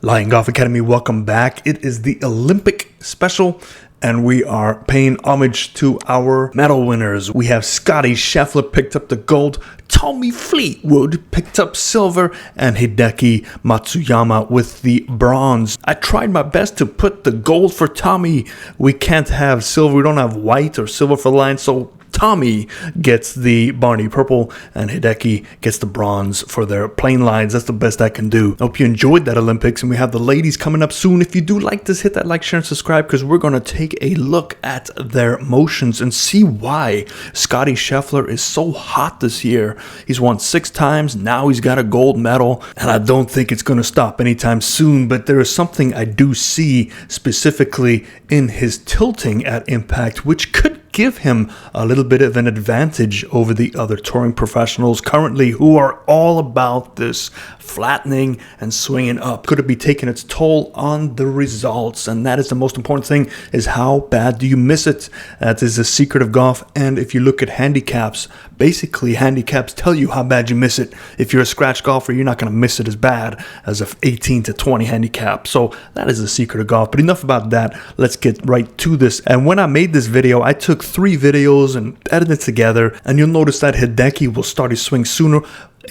Lion Golf Academy, welcome back. It is the Olympic special, and we are paying homage to our medal winners. We have Scottie Scheffler picked up the gold, Tommy Fleetwood picked up silver, and Hideki Matsuyama with the bronze. I tried my best to put the gold for Tommy. We can't have silver. We don't have white or silver for the line, so Tommy gets the Barney purple and Hideki gets the bronze for their plain lines. That's the best I can do. I hope you enjoyed that Olympics, and we have the ladies coming up soon. If you do like this, hit that like, share, and subscribe, because we're going to take a look at their motions and see why Scottie Scheffler is so hot this year. He's won 6 times. Now he's got a gold medal, and I don't think it's going to stop anytime soon, but there is something I do see specifically in his tilting at impact, which could give him a little bit of an advantage over the other touring professionals currently who are all about this flattening and swinging up. Could it be taking its toll on the results? And that is the most important thing, is how bad do you miss it? That is the secret of golf. And if you look at handicaps, basically handicaps tell you how bad you miss it. If you're a scratch golfer, you're not going to miss it as bad as a 18 to 20 handicap. So that is the secret of golf. But enough about that. Let's get right to this. And when I made this video, I took 3 videos and edited it together, and you'll notice that Hideki will start his swing sooner.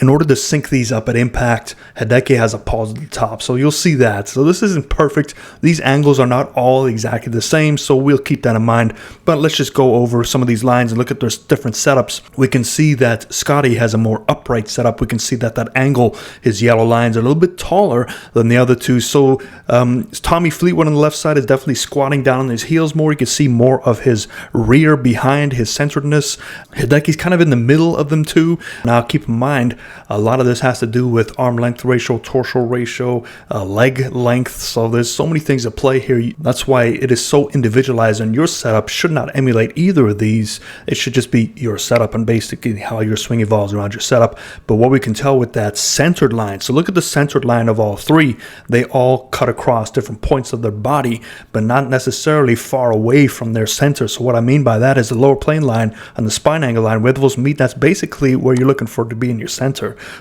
In order to sync these up at impact, Hideki has a pause at the top, so you'll see that. So this isn't perfect. These angles are not all exactly the same, so we'll keep that in mind. But let's just go over some of these lines and look at their different setups. We can see that Scottie has a more upright setup. We can see that that angle, his yellow lines, are a little bit taller than the other two. So Tommy Fleetwood on the left side is definitely squatting down on his heels more. You can see more of his rear behind, his centeredness. Hideki's kind of in the middle of them too. Now keep in mind, a lot of this has to do with arm length ratio, torso ratio, leg length. So there's so many things at play here. That's why it is so individualized, and your setup should not emulate either of these. It should just be your setup and basically how your swing evolves around your setup. But what we can tell with that centered line, so look at the centered line of all 3. They all cut across different points of their body, but not necessarily far away from their center. So what I mean by that is the lower plane line and the spine angle line, where those meet, that's basically where you're looking for it to be in your center.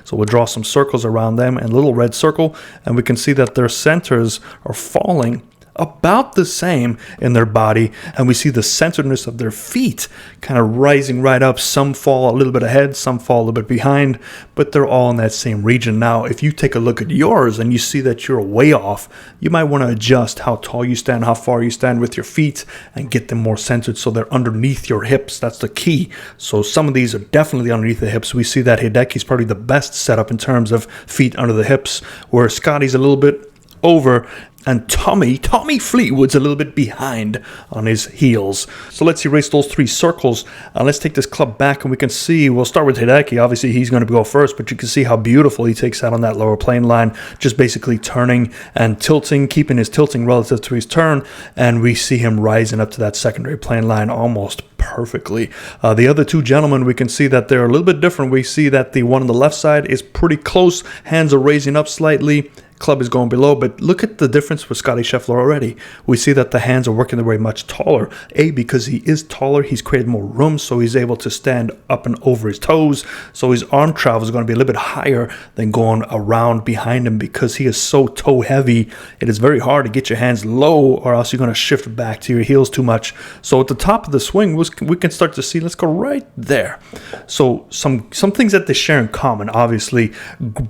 So we'll draw some circles around them and a little red circle, and we can see that their centers are falling about the same in their body, and we see the centeredness of their feet kind of rising right up. Some fall a little bit ahead, some fall a little bit behind, but they're all in that same region. Now, if you take a look at yours and you see that you're way off, you might want to adjust how tall you stand, how far you stand with your feet, and get them more centered so they're underneath your hips. That's the key. So some of these are definitely underneath the hips. We see that Hideki's probably the best setup in terms of feet under the hips, where Scottie's a little bit over, and Tommy Fleetwood's a little bit behind on his heels. So let's erase those 3 circles. Let's take this club back, and we can see, we'll start with Hideki. Obviously, he's going to go first, but you can see how beautiful he takes out on that lower plane line, just basically turning and tilting, keeping his tilting relative to his turn, and we see him rising up to that secondary plane line almost perfectly. The other 2 gentlemen, we can see that they're a little bit different. We see that the one on the left side is pretty close. Hands are raising up slightly. Club is going below, but look at the difference with Scottie Scheffler already. We see that the hands are working their way much taller. Because he is taller, he's created more room, so he's able to stand up and over his toes. So his arm travel is going to be a little bit higher than going around behind him, because he is so toe heavy. It is very hard to get your hands low, or else you're going to shift back to your heels too much. So at the top of the swing, we can start to see, let's go right there. So some things that they share in common, obviously,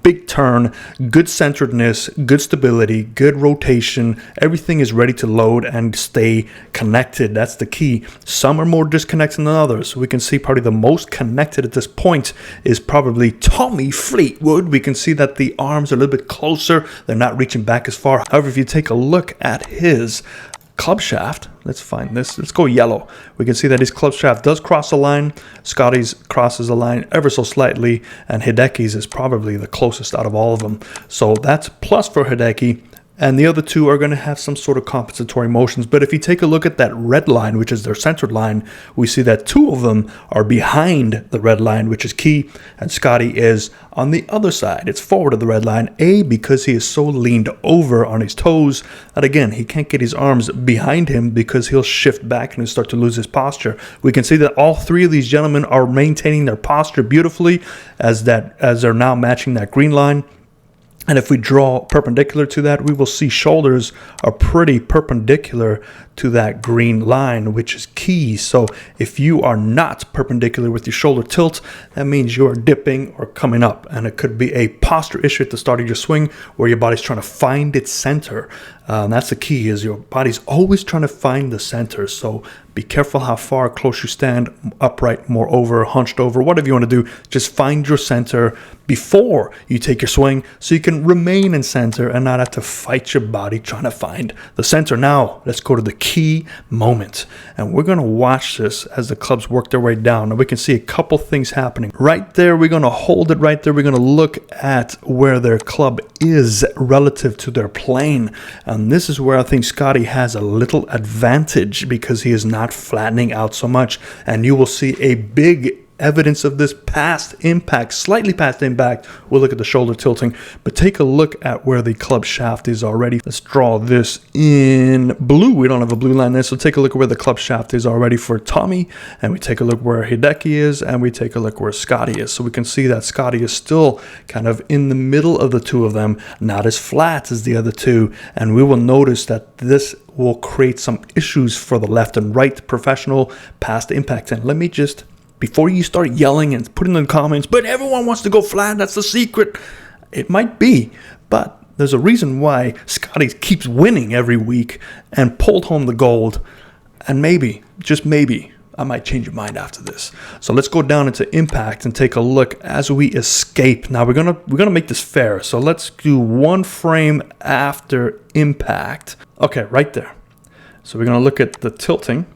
big turn, good centeredness, good stability, good rotation. Everything is ready to load and stay connected. That's the key. Some are more disconnected than others. We can see probably the most connected at this point is probably Tommy Fleetwood. We can see that the arms are a little bit closer. They're not reaching back as far. However, if you take a look at his club shaft, let's find this. Let's go yellow. We can see that his club shaft does cross the line. Scottie's crosses the line ever so slightly, and Hideki's is probably the closest out of all of them. So that's plus for Hideki. And the other 2 are going to have some sort of compensatory motions. But if you take a look at that red line, which is their centered line, we see that 2 of them are behind the red line, which is key. And Scottie is on the other side. It's forward of the red line, because he is so leaned over on his toes that, again, he can't get his arms behind him because he'll shift back and he'll start to lose his posture. We can see that all 3 of these gentlemen are maintaining their posture beautifully as they're now matching that green line. And if we draw perpendicular to that, we will see shoulders are pretty perpendicular to that green line, which is key. So if you are not perpendicular with your shoulder tilt, that means you are dipping or coming up. And it could be a posture issue at the start of your swing where your body's trying to find its center. That's the key, is your body's always trying to find the center. So be careful how far close you stand, upright, more over, hunched over, whatever you want to do. Just find your center before you take your swing so you can remain in center and not have to fight your body trying to find the center. Now, let's go to the key moment. And we're going to watch this as the clubs work their way down. Now, we can see a couple things happening. Right there, we're going to hold it right there. We're going to look at where their club is relative to their plane. And this is where I think Scottie has a little advantage because he is not flattening out so much. And you will see a big evidence of this past impact, slightly past impact. We'll look at the shoulder tilting, but take a look at where the club shaft is already. Let's draw this in blue. We don't have a blue line there, so take a look at where the club shaft is already for Tommy, and we take a look where Hideki is, and we take a look where Scottie is. So we can see that Scottie is still kind of in the middle of the two of them, not as flat as the other two, and we will notice that this will create some issues for the left and right professional past impact. And let me just, before you start yelling and putting in the comments, but everyone wants to go flat, that's the secret. It might be, but there's a reason why Scottie keeps winning every week and pulled home the gold. And maybe, just maybe, I might change your mind after this. So let's go down into impact and take a look as we escape. Now we're gonna make this fair. So let's do one frame after impact. Okay, right there. So we're gonna look at the tilting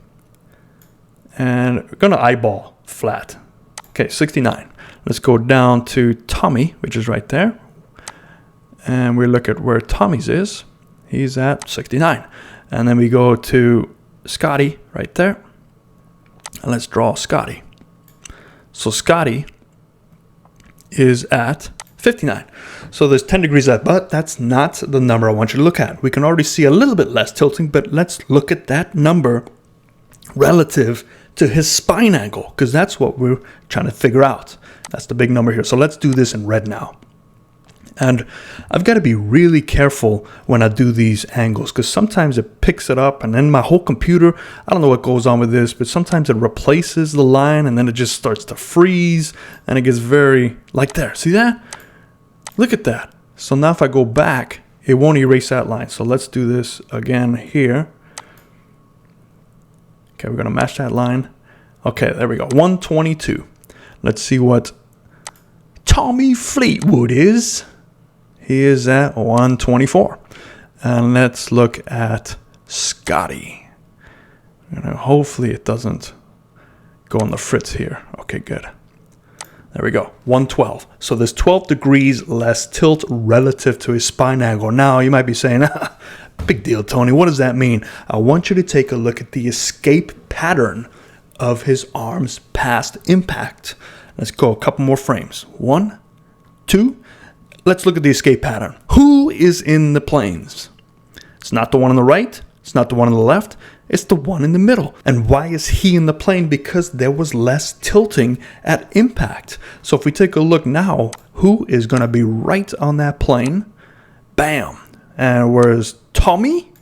and we're gonna eyeball flat. Okay, 69. Let's go down to Tommy, which is right there. And we look at where Tommy's is. He's at 69. And then we go to Scottie right there. And let's draw Scottie. So Scottie is at 59. So there's 10 degrees left, but that's not the number I want you to look at. We can already see a little bit less tilting, but let's look at that number relative to his spine angle, because that's what we're trying to figure out. That's the big number here. So let's do this in red now. And I've got to be really careful when I do these angles, because sometimes it picks it up and then my whole computer, I don't know what goes on with this, but sometimes it replaces the line and then it just starts to freeze and it gets very, like there. See that? Look at that. So now if I go back, it won't erase that line. So let's do this again here. Okay, we're going to match that line. Okay, there we go. 122. Let's see what Tommy Fleetwood is. He is at 124. And let's look at Scottie. Hopefully it doesn't go on the fritz here. Okay, good. There we go. 112. So there's 12 degrees less tilt relative to his spine angle. Now you might be saying, big deal, Tony. What does that mean? I want you to take a look at the escape pattern of his arms past impact. Let's go a couple more frames. 1, 2. Let's look at the escape pattern. Who is in the planes? It's not the one on the right. It's not the one on the left. It's the one in the middle. And why is he in the plane? Because there was less tilting at impact. So if we take a look now, who is going to be right on that plane? Bam. And where's Tommy?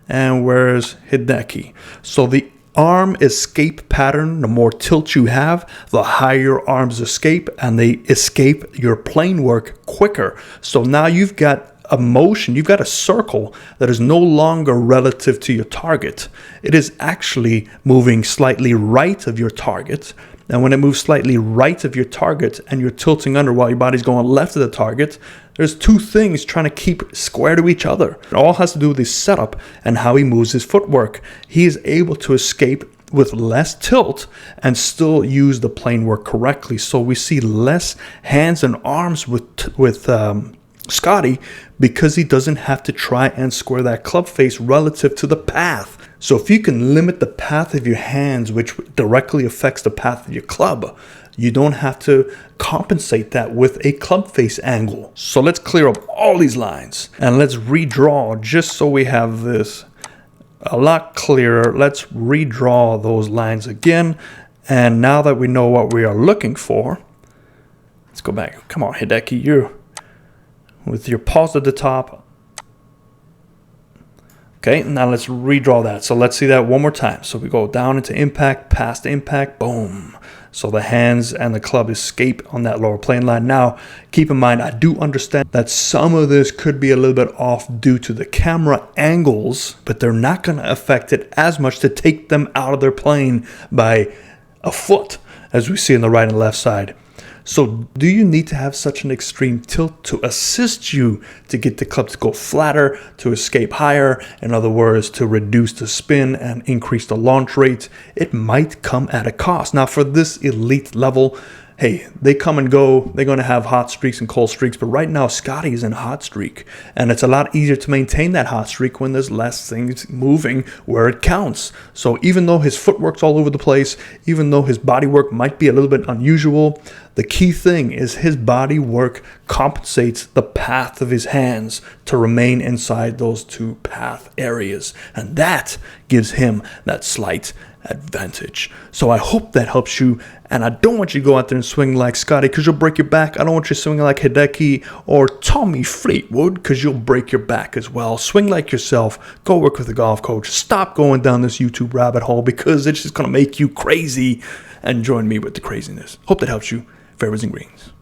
And where's Hideki? So the arm escape pattern, the more tilt you have, the higher your arms escape, and they escape your plane work quicker. So now you've got a motion, you've got a circle that is no longer relative to your target. It is actually moving slightly right of your target. And when it moves slightly right of your target and you're tilting under while your body's going left of the target, there's two things trying to keep square to each other. It all has to do with his setup and how he moves his footwork. He is able to escape with less tilt and still use the plane work correctly. So we see less hands and arms with Scottie, because he doesn't have to try and square that club face relative to the path. So if you can limit the path of your hands, which directly affects the path of your club, you don't have to compensate that with a club face angle. So let's clear up all these lines and let's redraw, just so we have this a lot clearer. Let's redraw those lines again. And now that we know what we are looking for, let's go back. Come on, Hideki, with your pause at the top. Okay, now let's redraw that. So let's see that one more time. So we go down into impact, past impact, boom. So the hands and the club escape on that lower plane line. Now, keep in mind, I do understand that some of this could be a little bit off due to the camera angles, but they're not going to affect it as much to take them out of their plane by a foot, as we see on the right and left side. So do you need to have such an extreme tilt to assist you to get the club to go flatter, to escape higher? In other words, to reduce the spin and increase the launch rate? It might come at a cost. Now, for this elite level, hey, they come and go. They're going to have hot streaks and cold streaks. But right now, Scottie is in a hot streak. And it's a lot easier to maintain that hot streak when there's less things moving where it counts. So even though his footwork's all over the place, even though his body work might be a little bit unusual, the key thing is his body work compensates the path of his hands to remain inside those two path areas. And that gives him that slight advantage. So I hope that helps you. And I don't want you to go out there and swing like Scottie because you'll break your back. I don't want you swinging like Hideki or Tommy Fleetwood because you'll break your back as well. Swing like yourself. Go work with a golf coach. Stop going down this YouTube rabbit hole because it's just going to make you crazy. And join me with the craziness. Hope that helps you. Fairways and greens.